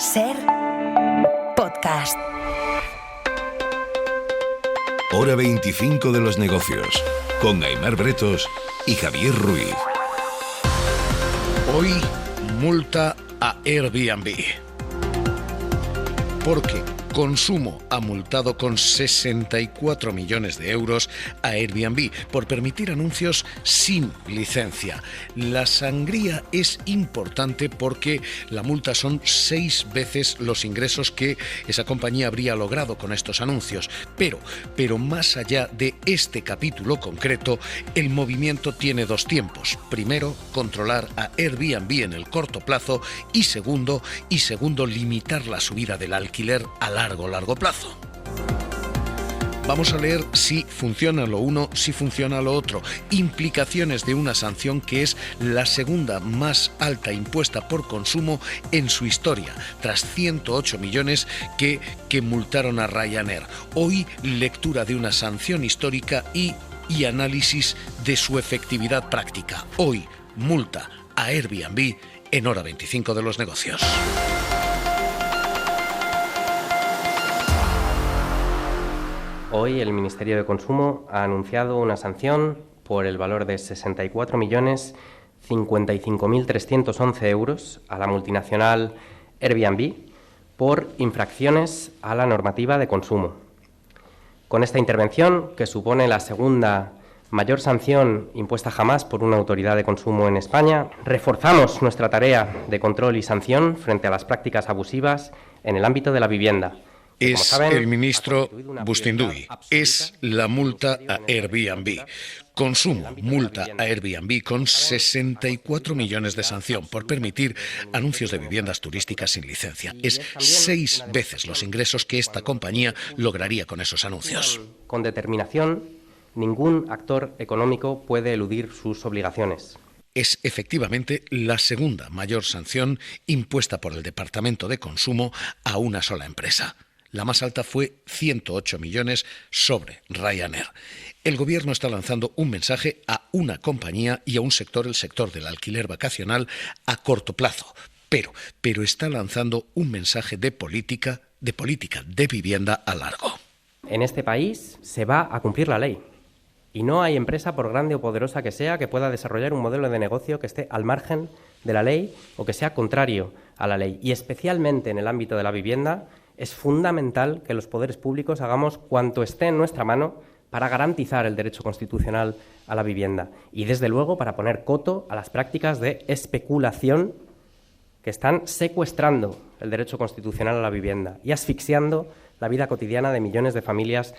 Ser podcast. Hora 25 de los negocios, con Aimar Bretos y Javier Ruiz. Hoy, multa a Airbnb. Porque Consumo ha multado con 64 millones de euros a Airbnb por permitir anuncios sin licencia. La sangría es importante porque la multa son 6 veces los ingresos que esa compañía habría logrado con estos anuncios. Pero más allá de este capítulo concreto, el movimiento tiene dos tiempos. Primero, controlar a Airbnb en el corto plazo y segundo, limitar la subida del alquiler a largo plazo. Vamos a leer si funciona lo uno, si funciona lo otro. Implicaciones de una sanción que es la segunda más alta impuesta por Consumo en su historia, tras 108 millones que multaron a Ryanair. Hoy, lectura de una sanción histórica y análisis de su efectividad práctica. Hoy, multa a Airbnb en Hora 25 de los negocios. Hoy el Ministerio de Consumo ha anunciado una sanción por el valor de 64.055.311 euros a la multinacional Airbnb por infracciones a la normativa de consumo. Con esta intervención, que supone la segunda mayor sanción impuesta jamás por una autoridad de consumo en España, reforzamos nuestra tarea de control y sanción frente a las prácticas abusivas en el ámbito de la vivienda. Es saben, el ministro Bustinduy. Es la multa a Airbnb. Consumo multa a Airbnb con 64 millones de sanción por permitir anuncios de viviendas turísticas sin licencia. Es 6 veces los ingresos que esta compañía lograría con esos anuncios. Con determinación, ningún actor económico puede eludir sus obligaciones. Es efectivamente la segunda mayor sanción impuesta por el Departamento de Consumo a una sola empresa. La más alta fue 108 millones sobre Ryanair. El gobierno está lanzando un mensaje a una compañía y a un sector, el sector del alquiler vacacional, a corto plazo. Pero está lanzando un mensaje de política de vivienda a largo. En este país se va a cumplir la ley. Y no hay empresa, por grande o poderosa que sea, que pueda desarrollar un modelo de negocio que esté al margen de la ley o que sea contrario a la ley. Y especialmente en el ámbito de la vivienda, es fundamental que los poderes públicos hagamos cuanto esté en nuestra mano para garantizar el derecho constitucional a la vivienda y, desde luego, para poner coto a las prácticas de especulación que están secuestrando el derecho constitucional a la vivienda y asfixiando la vida cotidiana de millones de familias.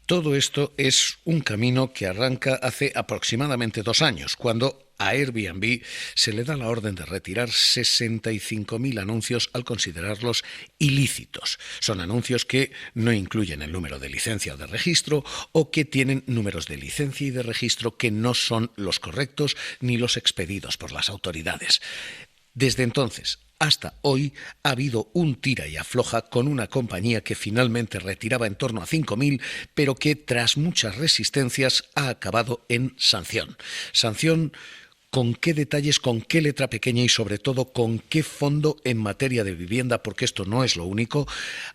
Todo esto es un camino que arranca hace aproximadamente 2 años, cuando a Airbnb se le da la orden de retirar 65.000 anuncios al considerarlos ilícitos. Son anuncios que no incluyen el número de licencia o de registro o que tienen números de licencia y de registro que no son los correctos ni los expedidos por las autoridades. Desde entonces hasta hoy ha habido un tira y afloja con una compañía que finalmente retiraba en torno a 5.000, pero que tras muchas resistencias ha acabado en sanción. Sanción, ¿con qué detalles, con qué letra pequeña y sobre todo con qué fondo en materia de vivienda? Porque esto no es lo único.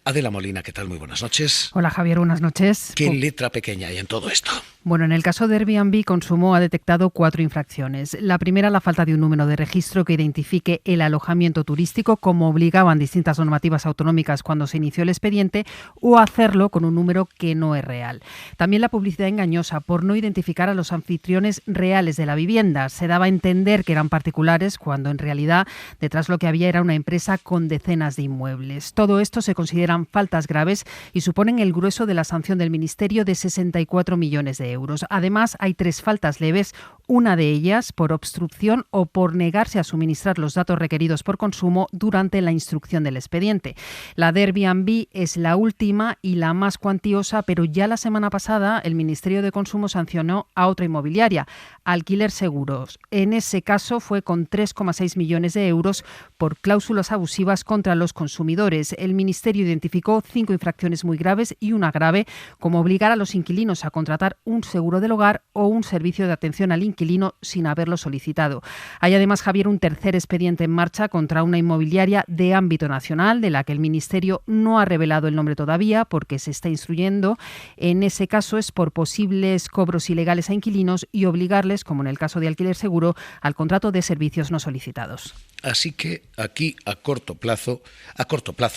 Adela Molina, ¿qué tal? Muy buenas noches. Hola Javier, buenas noches. ¿Qué letra pequeña hay en todo esto? Bueno, en el caso de Airbnb, Consumo ha detectado 4 infracciones. La primera, la falta de un número de registro que identifique el alojamiento turístico, como obligaban distintas normativas autonómicas cuando se inició el expediente, o hacerlo con un número que no es real. También la publicidad engañosa por no identificar a los anfitriones reales de la vivienda. Se daba a entender que eran particulares cuando en realidad detrás lo que había era una empresa con decenas de inmuebles. Todo esto se consideran faltas graves y suponen el grueso de la sanción del Ministerio de 64 millones de euros. Además, hay 3 faltas leves, una de ellas por obstrucción o por negarse a suministrar los datos requeridos por Consumo durante la instrucción del expediente. La de Airbnb es la última y la más cuantiosa, pero ya la semana pasada el Ministerio de Consumo sancionó a otra inmobiliaria, Alquiler Seguros. En ese caso fue con 3,6 millones de euros por cláusulas abusivas contra los consumidores. El Ministerio identificó 5 infracciones muy graves y una grave, como obligar a los inquilinos a contratar un seguro del hogar o un servicio de atención al inquilino sin haberlo solicitado. Hay además, Javier, un tercer expediente en marcha contra una inmobiliaria de ámbito nacional, de la que el Ministerio no ha revelado el nombre todavía porque se está instruyendo. En ese caso es por posibles cobros ilegales a inquilinos y obligarles, como en el caso de Alquiler Seguro, al contrato de servicios no solicitados. Así que aquí a corto plazo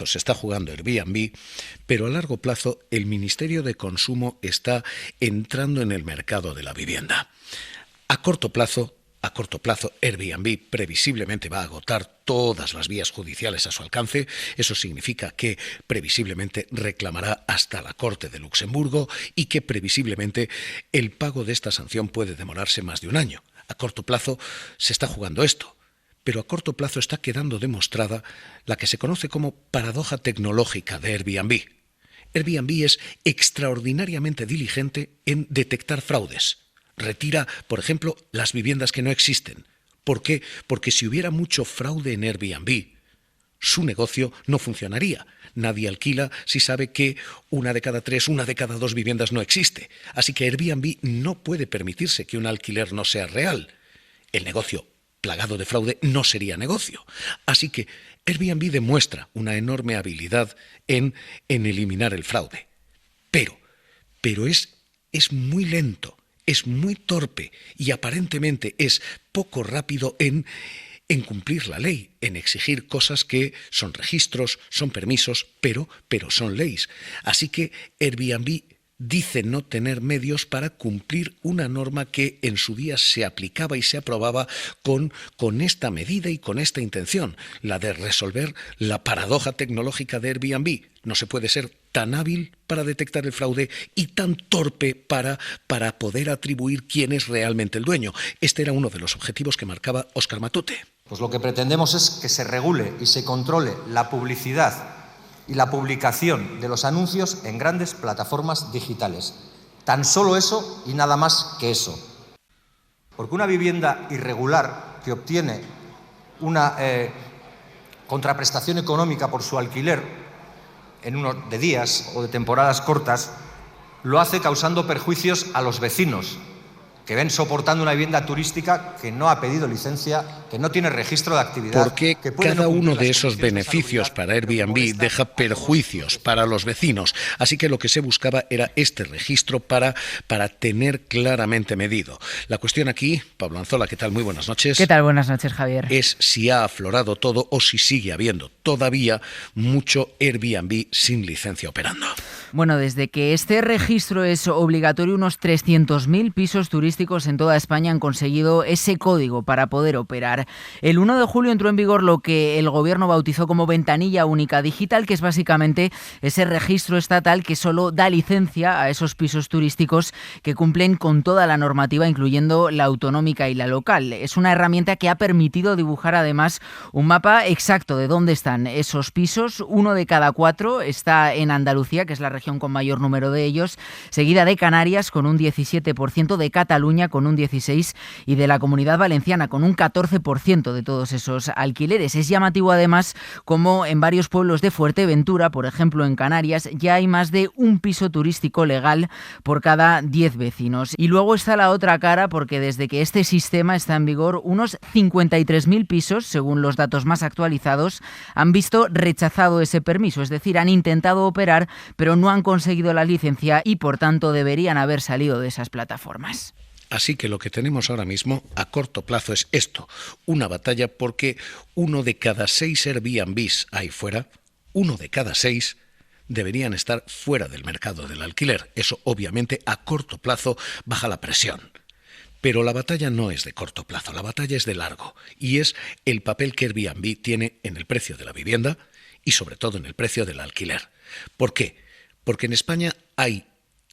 se está jugando Airbnb, pero a largo plazo el Ministerio de Consumo está entrando en el mercado de la vivienda. A corto plazo, Airbnb previsiblemente va a agotar todas las vías judiciales a su alcance. Eso significa que previsiblemente reclamará hasta la Corte de Luxemburgo y que previsiblemente el pago de esta sanción puede demorarse más de un año. A corto plazo se está jugando esto, pero a corto plazo está quedando demostrada la que se conoce como paradoja tecnológica de Airbnb. Airbnb es extraordinariamente diligente en detectar fraudes. Retira, por ejemplo, las viviendas que no existen. ¿Por qué? Porque si hubiera mucho fraude en Airbnb, su negocio no funcionaría. Nadie alquila si sabe que 1 de cada 3, 1 de cada 2 viviendas no existe. Así que Airbnb no puede permitirse que un alquiler no sea real. El negocio plagado de fraude no sería negocio. Así que Airbnb demuestra una enorme habilidad en eliminar el fraude. Pero es muy lento. Es muy torpe y aparentemente es poco rápido en cumplir la ley, en exigir cosas que son registros, son permisos, pero son leyes. Así que Airbnb dice no tener medios para cumplir una norma que en su día se aplicaba y se aprobaba con esta medida y con esta intención, la de resolver la paradoja tecnológica de Airbnb. No se puede ser tan hábil para detectar el fraude y tan torpe para poder atribuir quién es realmente el dueño. Este era uno de los objetivos que marcaba Óscar Matute. Pues lo que pretendemos es que se regule y se controle la publicidad y la publicación de los anuncios en grandes plataformas digitales. Tan solo eso y nada más que eso. Porque una vivienda irregular que obtiene una contraprestación económica por su alquiler en uno de días o de temporadas cortas, lo hace causando perjuicios a los vecinos, que ven soportando una vivienda turística que no ha pedido licencia, que no tiene registro de actividad. Porque cada uno de esos beneficios para Airbnb deja perjuicios para los vecinos. Así que lo que se buscaba era este registro para tener claramente medido. La cuestión aquí, Pablo Anzola, ¿qué tal? Muy buenas noches. ¿Qué tal? Buenas noches, Javier. Es si ha aflorado todo o si sigue habiendo todavía mucho Airbnb sin licencia operando. Bueno, desde que este registro es obligatorio, unos 300.000 pisos turísticos en toda España han conseguido ese código para poder operar. El 1 de julio entró en vigor lo que el Gobierno bautizó como ventanilla única digital, que es básicamente ese registro estatal que solo da licencia a esos pisos turísticos que cumplen con toda la normativa, incluyendo la autonómica y la local. Es una herramienta que ha permitido dibujar además un mapa exacto de dónde están esos pisos. 1 de cada 4 está en Andalucía, que es la región con mayor número de ellos, seguida de Canarias con un 17%, de Cataluña con un 16% y de la Comunidad Valenciana con un 14% de todos esos alquileres. Es llamativo además como en varios pueblos de Fuerteventura, por ejemplo en Canarias, ya hay más de un piso turístico legal por cada 10 vecinos. Y luego está la otra cara, porque desde que este sistema está en vigor, unos 53.000 pisos, según los datos más actualizados, han visto rechazado ese permiso, es decir, han intentado operar, pero no han conseguido la licencia y por tanto deberían haber salido de esas plataformas. Así que lo que tenemos ahora mismo a corto plazo es esto, una batalla porque 1 de cada 6 Airbnbs ahí fuera, 1 de cada 6 deberían estar fuera del mercado del alquiler. Eso obviamente a corto plazo baja la presión. Pero la batalla no es de corto plazo, la batalla es de largo y es el papel que Airbnb tiene en el precio de la vivienda y sobre todo en el precio del alquiler. ¿Por qué? Porque en España hay,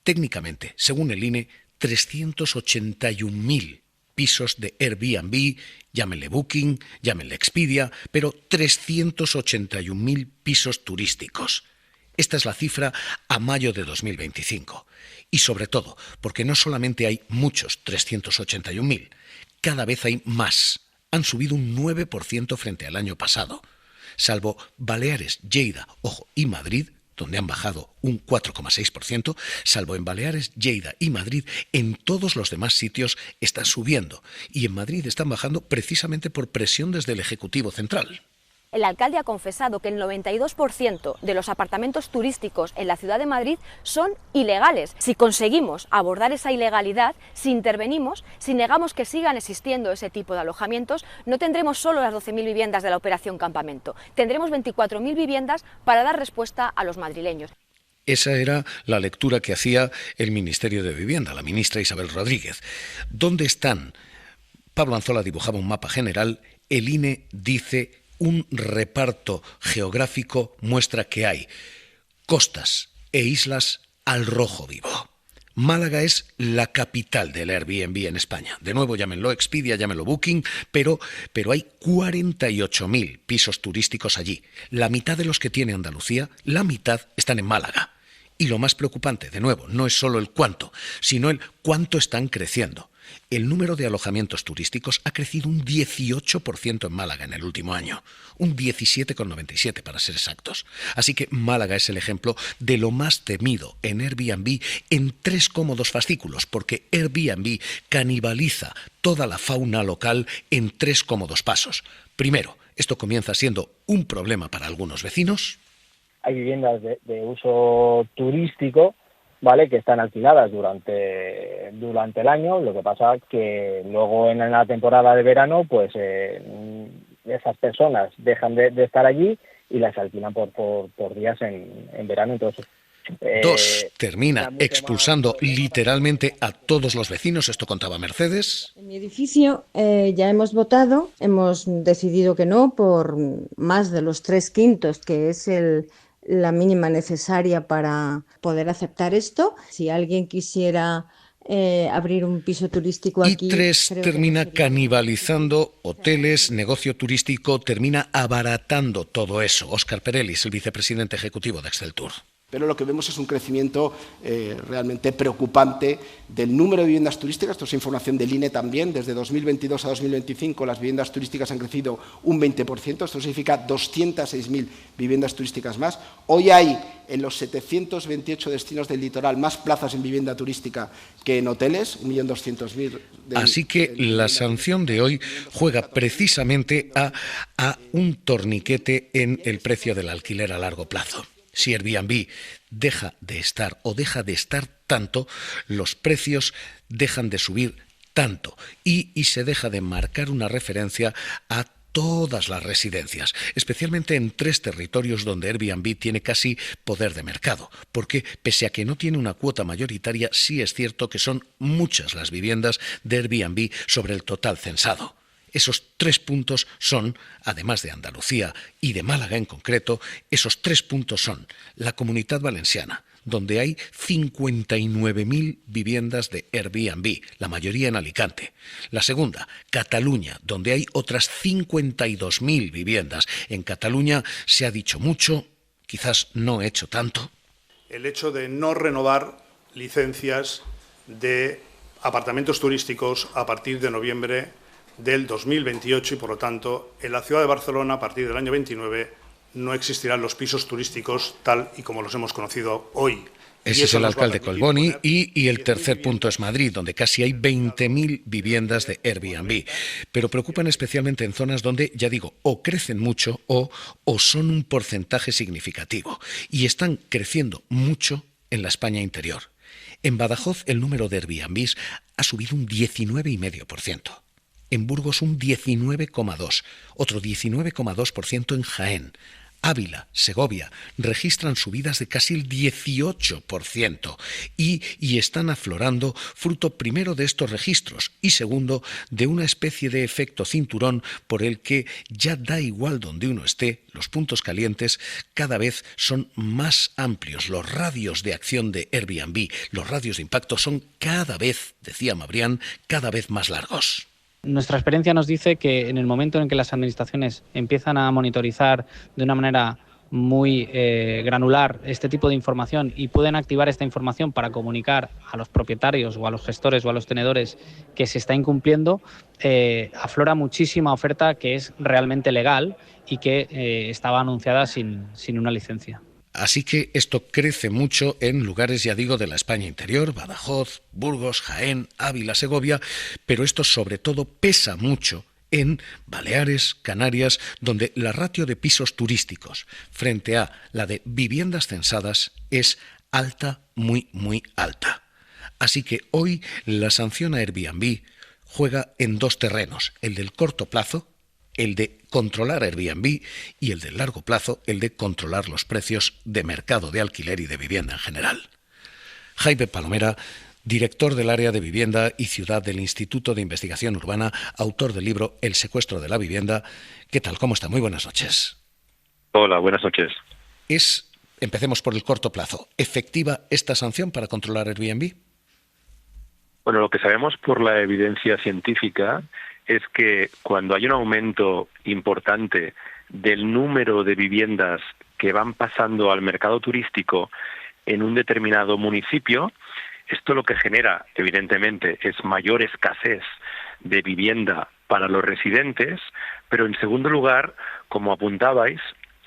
técnicamente, según el INE, 381.000 pisos de Airbnb, llámenle Booking, llámenle Expedia, pero 381.000 pisos turísticos. Esta es la cifra a mayo de 2025. Y sobre todo, porque no solamente hay muchos 381.000, cada vez hay más. Han subido un 9% frente al año pasado. Salvo Baleares, Lleida, ojo, y Madrid, donde han bajado un 4,6%, salvo en Baleares, Lleida y Madrid, en todos los demás sitios están subiendo. Y en Madrid están bajando precisamente por presión desde el Ejecutivo Central. El alcalde ha confesado que el 92% de los apartamentos turísticos en la ciudad de Madrid son ilegales. Si conseguimos abordar esa ilegalidad, si intervenimos, si negamos que sigan existiendo ese tipo de alojamientos, no tendremos solo las 12.000 viviendas de la Operación Campamento, tendremos 24.000 viviendas para dar respuesta a los madrileños. Esa era la lectura que hacía el Ministerio de Vivienda, la ministra Isabel Rodríguez. ¿Dónde están? Pablo Anzola dibujaba un mapa general, el INE dice: un reparto geográfico muestra que hay costas e islas al rojo vivo. Málaga es la capital del Airbnb en España. De nuevo, llámenlo Expedia, llámenlo Booking, pero hay 48.000 pisos turísticos allí. La mitad de los que tiene Andalucía, la mitad están en Málaga. Y lo más preocupante, de nuevo, no es solo el cuánto, sino el cuánto están creciendo. El número de alojamientos turísticos ha crecido un 18% en Málaga en el último año, un 17,97% para ser exactos. Así que Málaga es el ejemplo de lo más temido en Airbnb en 3 cómodos fascículos, porque Airbnb canibaliza toda la fauna local en 3 cómodos pasos. Primero, esto comienza siendo un problema para algunos vecinos. Hay viviendas de uso turístico, ¿vale?, que están alquiladas durante el año. Lo que pasa que luego en la temporada de verano, pues esas personas dejan de estar allí y las alquilan por días en verano. Entonces, 2. Termina expulsando literalmente a todos los vecinos. Esto contaba Mercedes. En mi edificio ya hemos votado, hemos decidido que no por más de los 3/5, que es la mínima necesaria para poder aceptar esto. Si alguien quisiera abrir un piso turístico aquí... Y 3, termina canibalizando hoteles, negocio turístico, termina abaratando todo eso. Óscar Perelis, el vicepresidente ejecutivo de Exceltur. Pero lo que vemos es un crecimiento realmente preocupante del número de viviendas turísticas. Esto es información del INE también. Desde 2022 a 2025 las viviendas turísticas han crecido un 20%. Esto significa 206.000 viviendas turísticas más. Hoy hay en los 728 destinos del litoral más plazas en vivienda turística que en hoteles, 1.200.000. Así que la sanción de hoy juega precisamente a un torniquete en el precio del alquiler a largo plazo. Si Airbnb deja de estar tanto, los precios dejan de subir tanto y se deja de marcar una referencia a todas las residencias, especialmente en 3 territorios donde Airbnb tiene casi poder de mercado, porque pese a que no tiene una cuota mayoritaria, sí es cierto que son muchas las viviendas de Airbnb sobre el total censado. Esos 3 puntos son, además de Andalucía y de Málaga en concreto, esos 3 puntos son la Comunidad Valenciana, donde hay 59.000 viviendas de Airbnb, la mayoría en Alicante. La segunda, Cataluña, donde hay otras 52.000 viviendas. En Cataluña se ha dicho mucho, quizás no hecho tanto. El hecho de no renovar licencias de apartamentos turísticos a partir de noviembre del 2028 y, por lo tanto, en la ciudad de Barcelona, a partir del año 29, no existirán los pisos turísticos tal y como los hemos conocido hoy. Ese es el alcalde Colboni y el tercer punto es Madrid, donde casi hay 20.000 viviendas de Airbnb. Pero preocupan especialmente en zonas donde, ya digo, o crecen mucho o son un porcentaje significativo. Y están creciendo mucho en la España interior. En Badajoz el número de Airbnbs ha subido un 19,5%. En Burgos un 19,2%, otro 19,2% en Jaén. Ávila, Segovia, registran subidas de casi el 18% y están aflorando fruto primero de estos registros y segundo de una especie de efecto cinturón por el que ya da igual donde uno esté, los puntos calientes cada vez son más amplios. Los radios de acción de Airbnb, los radios de impacto son cada vez, decía Mabrián, cada vez más largos. Nuestra experiencia nos dice que en el momento en que las administraciones empiezan a monitorizar de una manera muy granular este tipo de información y pueden activar esta información para comunicar a los propietarios o a los gestores o a los tenedores que se está incumpliendo, aflora muchísima oferta que es realmente legal y que estaba anunciada sin una licencia. Así que esto crece mucho en lugares, ya digo, de la España interior, Badajoz, Burgos, Jaén, Ávila, Segovia, pero esto sobre todo pesa mucho en Baleares, Canarias, donde la ratio de pisos turísticos frente a la de viviendas censadas es alta, muy, muy alta. Así que hoy la sanción a Airbnb juega en dos terrenos, el del corto plazo, el de controlar Airbnb, y el del largo plazo, el de controlar los precios de mercado de alquiler y de vivienda en general. Jaime Palomera, director del área de vivienda y ciudad del Instituto de Investigación Urbana, autor del libro El secuestro de la vivienda. ¿Qué tal? ¿Cómo está? Muy buenas noches. Hola, buenas noches. Empecemos por el corto plazo. ¿Efectiva esta sanción para controlar Airbnb? Bueno, lo que sabemos por la evidencia científica es que cuando hay un aumento importante del número de viviendas que van pasando al mercado turístico en un determinado municipio, esto lo que genera, evidentemente, es mayor escasez de vivienda para los residentes, pero en segundo lugar, como apuntabais,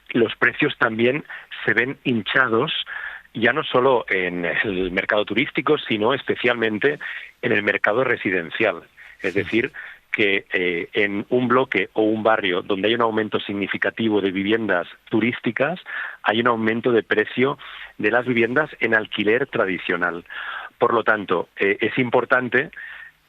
los precios también se ven hinchados, ya no solo en el mercado turístico, sino especialmente en el mercado residencial. Es decir, que en un bloque o un barrio donde hay un aumento significativo de viviendas turísticas, hay un aumento de precio de las viviendas en alquiler tradicional. Por lo tanto, es importante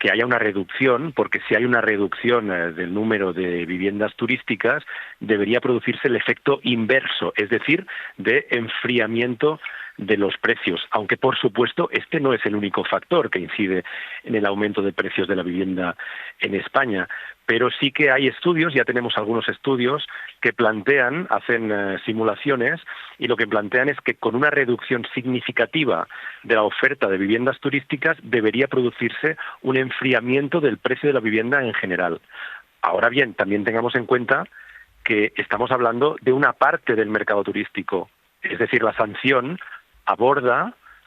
que haya una reducción, porque si hay una reducción del número de viviendas turísticas, debería producirse el efecto inverso, es decir, de enfriamiento de los precios, aunque por supuesto este no es el único factor que incide en el aumento de precios de la vivienda en España, pero sí que hay estudios, ya tenemos algunos estudios que hacen simulaciones, y lo que plantean es que con una reducción significativa de la oferta de viviendas turísticas debería producirse un enfriamiento del precio de la vivienda en general. Ahora bien, también tengamos en cuenta que estamos hablando de una parte del mercado turístico, es decir, la sanción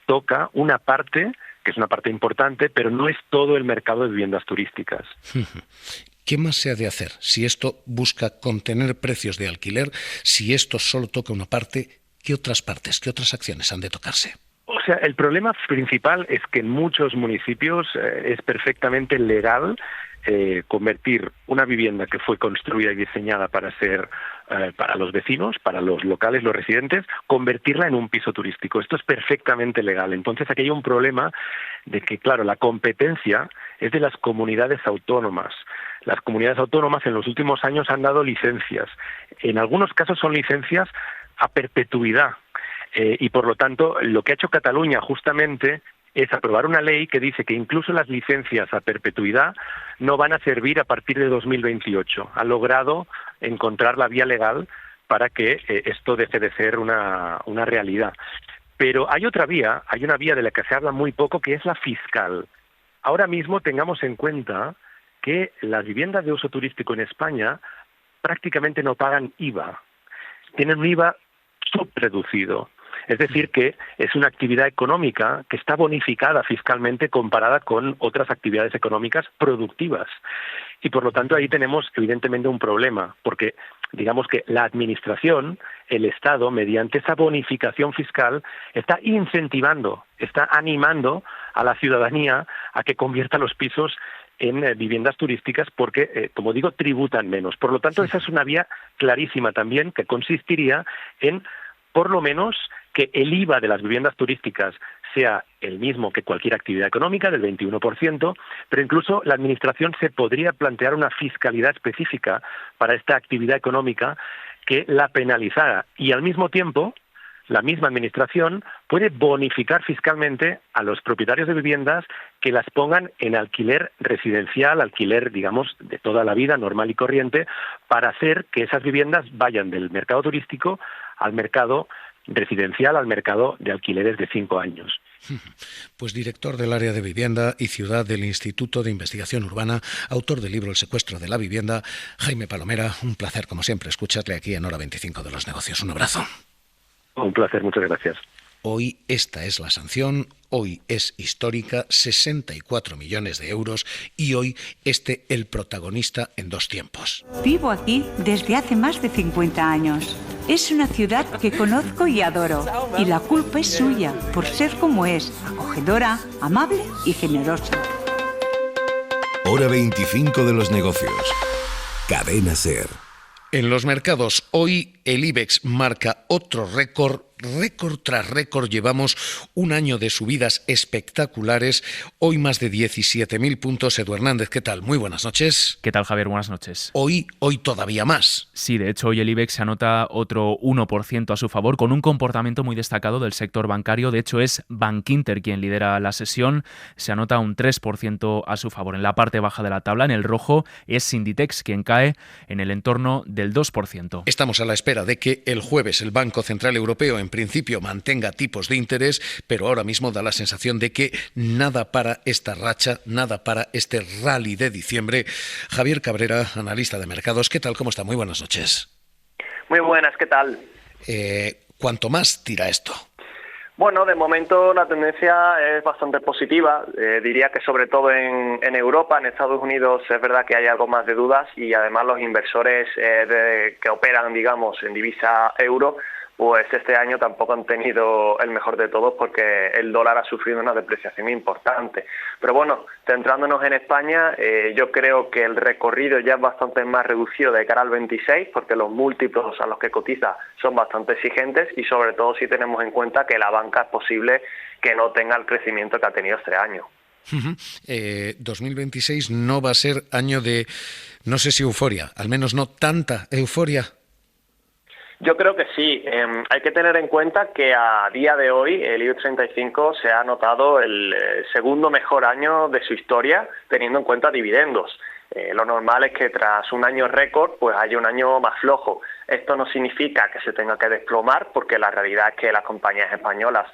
toca una parte, que es una parte importante, pero no es todo el mercado de viviendas turísticas. ¿Qué más se ha de hacer si esto busca contener precios de alquiler? Si esto solo toca una parte, ¿qué otras partes, qué otras acciones han de tocarse? O sea, el problema principal es que en muchos municipios es perfectamente legal convertir una vivienda que fue construida y diseñada para ser para los vecinos, para los locales, los residentes, convertirla en un piso turístico. Esto es perfectamente legal. Entonces aquí hay un problema de que, claro, la competencia es de las comunidades autónomas. Las comunidades autónomas en los últimos años han dado licencias. En algunos casos son licencias a perpetuidad. Y por lo tanto, lo que ha hecho Cataluña justamente es aprobar una ley que dice que incluso las licencias a perpetuidad no van a servir a partir de 2028. Ha logrado encontrar la vía legal para que esto deje de ser una realidad. Pero hay otra vía, hay una vía de la que se habla muy poco, que es la fiscal. Ahora mismo tengamos en cuenta que las viviendas de uso turístico en España prácticamente no pagan IVA. Tienen un IVA subreducido. Es decir, que es una actividad económica que está bonificada fiscalmente comparada con otras actividades económicas productivas. Y por lo tanto ahí tenemos evidentemente un problema, porque digamos que la Administración, el Estado, mediante esa bonificación fiscal, está incentivando, está animando a la ciudadanía a que convierta los pisos en viviendas turísticas porque, como digo, tributan menos. Por lo tanto, esa es una vía clarísima también que consistiría en, por lo menos, que el IVA de las viviendas turísticas sea el mismo que cualquier actividad económica, del 21%, pero incluso la Administración se podría plantear una fiscalidad específica para esta actividad económica que la penalizara. Y al mismo tiempo, la misma Administración puede bonificar fiscalmente a los propietarios de viviendas que las pongan en alquiler residencial, alquiler, digamos, de toda la vida, normal y corriente, para hacer que esas viviendas vayan del mercado turístico al mercado residencial, al mercado de alquileres de 5 años. Pues director del área de vivienda y ciudad del Instituto de Investigación Urbana, autor del libro El secuestro de la vivienda, Jaime Palomera, un placer como siempre escucharle aquí en Hora 25 de los Negocios. Un abrazo. Un placer, muchas gracias. Hoy esta es la sanción, hoy es histórica, 64 millones de euros y hoy el protagonista en dos tiempos. Vivo aquí desde hace más de 50 años. Es una ciudad que conozco y adoro y la culpa es suya por ser como es, acogedora, amable y generosa. Hora 25 de los Negocios. Cadena SER. En los mercados, hoy el IBEX marca otro récord tras récord. Llevamos un año de subidas espectaculares. Hoy más de 17.000 puntos. Edu Hernández, ¿qué tal? Muy buenas noches. ¿Qué tal, Javier? Buenas noches. Hoy todavía más. Sí, de hecho, hoy el IBEX se anota otro 1% a su favor, con un comportamiento muy destacado del sector bancario. De hecho, es Bankinter quien lidera la sesión. Se anota un 3% a su favor. En la parte baja de la tabla, en el rojo, es Inditex quien cae en el entorno del 2%. Estamos a la espera de que el jueves el Banco Central Europeo en principio mantenga tipos de interés, pero ahora mismo da la sensación de que nada para esta racha, nada para este rally de diciembre. Javier Cabrera, analista de mercados, ¿qué tal? ¿Cómo está? Muy buenas noches. Muy buenas, ¿qué tal? ¿Cuánto más tira esto? Bueno, de momento la tendencia es bastante positiva. Diría que sobre todo en Europa, en Estados Unidos es verdad que hay algo más de dudas y además los inversores que operan, digamos, en divisa euro, pues este año tampoco han tenido el mejor de todos porque el dólar ha sufrido una depreciación importante. Pero bueno, centrándonos en España, yo creo que el recorrido ya es bastante más reducido de cara al 26 porque los múltiplos a los que cotiza son bastante exigentes y sobre todo si tenemos en cuenta que la banca es posible que no tenga el crecimiento que ha tenido este año. 2026 no va a ser año de, no sé si euforia, al menos no tanta euforia. Yo creo que sí. Hay que tener en cuenta que a día de hoy el IBEX 35 se ha anotado el segundo mejor año de su historia teniendo en cuenta dividendos. Lo normal es que tras un año récord pues haya un año más flojo. Esto no significa que se tenga que desplomar porque la realidad es que las compañías españolas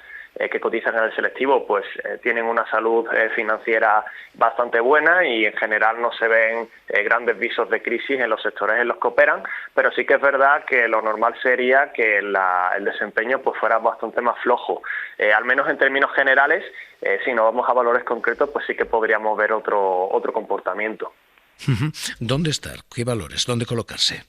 que cotizan en el selectivo pues tienen una salud financiera bastante buena y en general no se ven grandes visos de crisis en los sectores en los que operan, pero sí que es verdad que lo normal sería que el desempeño pues fuera bastante más flojo. Al menos en términos generales, si no vamos a valores concretos, pues sí que podríamos ver otro comportamiento. ¿Dónde estar? ¿Qué valores? ¿Dónde colocarse?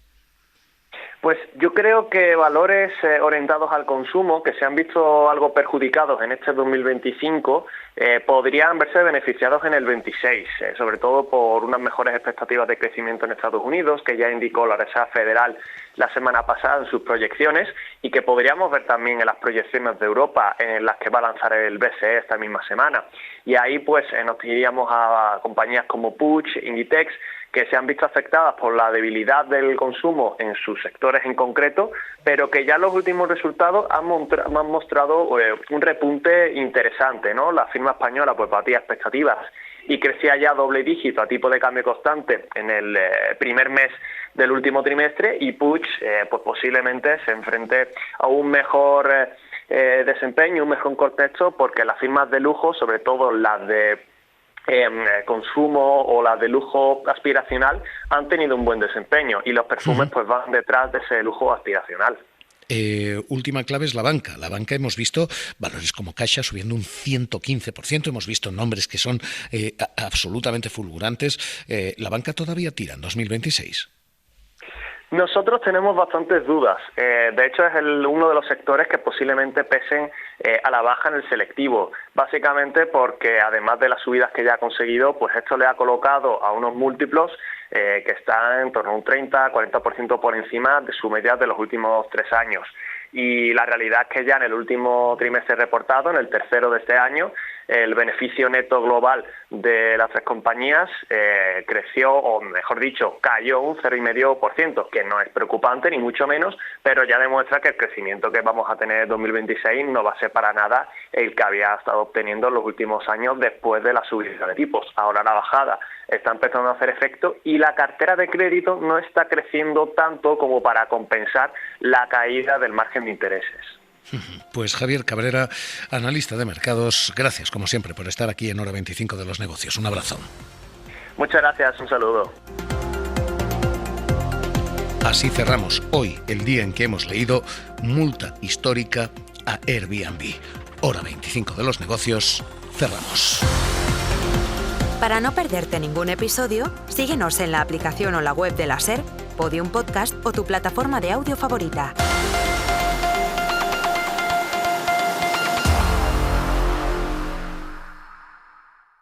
Pues yo creo que valores orientados al consumo, que se han visto algo perjudicados en este 2025, podrían verse beneficiados en el 26, sobre todo por unas mejores expectativas de crecimiento en Estados Unidos, que ya indicó la Reserva Federal la semana pasada en sus proyecciones, y que podríamos ver también en las proyecciones de Europa, en las que va a lanzar el BCE esta misma semana. Y ahí pues nos iríamos a compañías como Puig, Inditex, que se han visto afectadas por la debilidad del consumo en sus sectores en concreto, pero que ya los últimos resultados han mostrado un repunte interesante, ¿no? La firma española pues batía expectativas y crecía ya doble dígito a tipo de cambio constante en el primer mes del último trimestre y Puig pues posiblemente se enfrente a un mejor desempeño, un mejor contexto, porque las firmas de lujo, sobre todo las de consumo o las de lujo aspiracional, han tenido un buen desempeño y los perfumes pues van detrás de ese lujo aspiracional. Última clave es la banca. La banca hemos visto valores como Caixa subiendo un 115%, hemos visto nombres que son absolutamente fulgurantes. ¿La banca todavía tira en 2026? Nosotros tenemos bastantes dudas. De hecho, es uno de los sectores que posiblemente pesen a la baja en el selectivo. Básicamente porque, además de las subidas que ya ha conseguido, pues esto le ha colocado a unos múltiplos que están en torno a un 30-40% por encima de su media de los últimos 3 años. Y la realidad es que ya en el último trimestre reportado, en el tercero de este año, el beneficio neto global de las 3 compañías creció, o mejor dicho, cayó un 0,5%, que no es preocupante ni mucho menos, pero ya demuestra que el crecimiento que vamos a tener en 2026 no va a ser para nada el que había estado obteniendo en los últimos años después de la subida de tipos. Ahora la bajada está empezando a hacer efecto y la cartera de crédito no está creciendo tanto como para compensar la caída del margen de intereses. Pues Javier Cabrera, analista de mercados, gracias como siempre por estar aquí en Hora 25 de los negocios. Un abrazo. Muchas gracias, un saludo. Así cerramos hoy el día en que hemos leído multa histórica a Airbnb. Hora 25 de los negocios, cerramos. Para no perderte ningún episodio, síguenos en la aplicación o la web de la SER, Podium Podcast o tu plataforma de audio favorita.